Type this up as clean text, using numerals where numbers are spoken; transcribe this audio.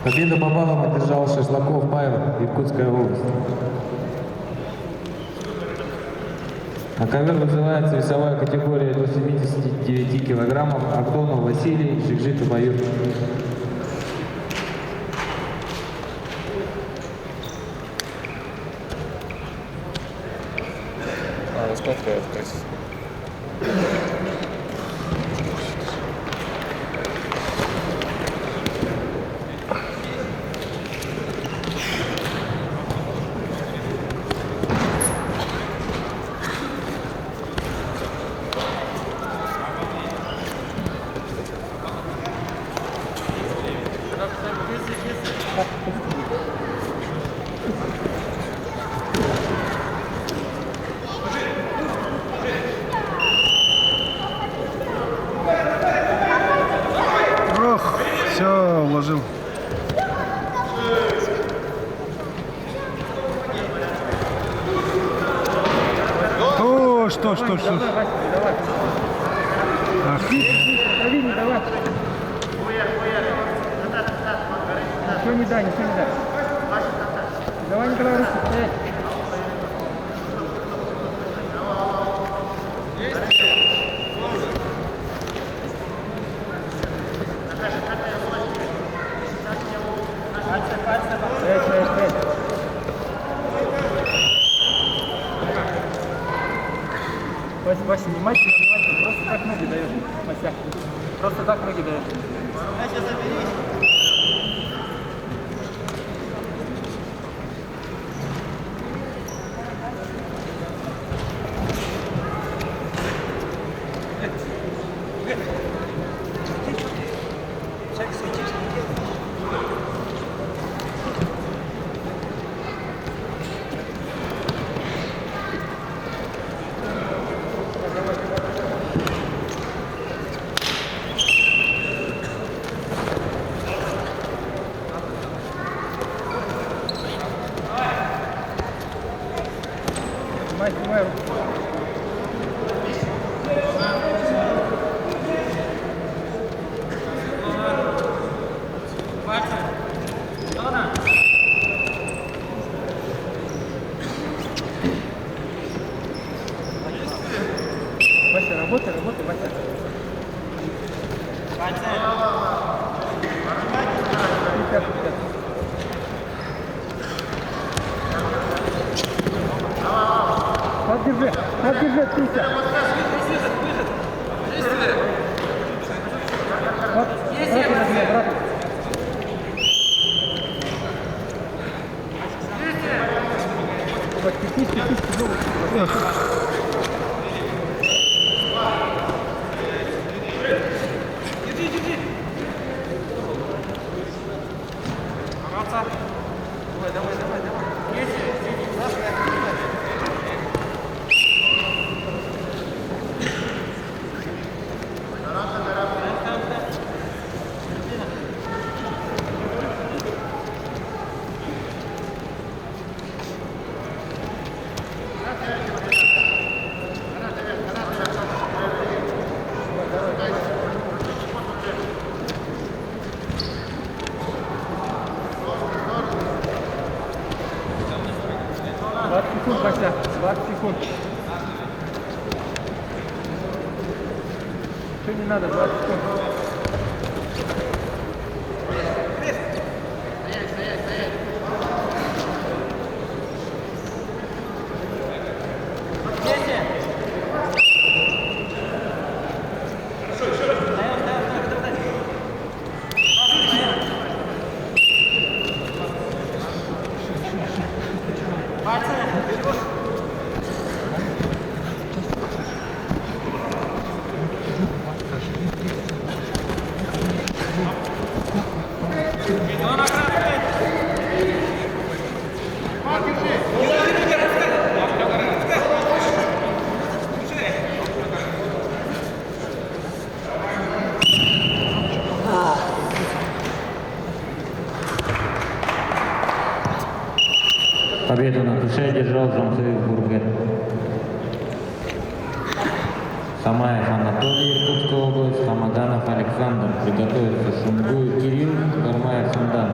Победу по баллам одержал Шашлаков Павел, Иркутская область. На ковер вызывается весовая категория до 79 килограммов. Агдонов Василий, Жикжик Баюр. Смотрю, красиво. Ох, все, вложил. О, что? Ах. Ничего не дай. Давай, Николай, руку. Вася, внимательно, просто так ноги даешь, Вася. Просто так ноги даешь. Вася, заберись. Снимай руку. Вася, работай, Вася. Поддержи, Пися. Брат. Иди. Давай. Вася, 20 секунд. Что не надо, 20 секунд. Победу на душе одержал Жамсуев Бургер. Самаев Анатолий, Иркутская область, Хамаганов Александр. Приготовиться Шунгуев Кирилл.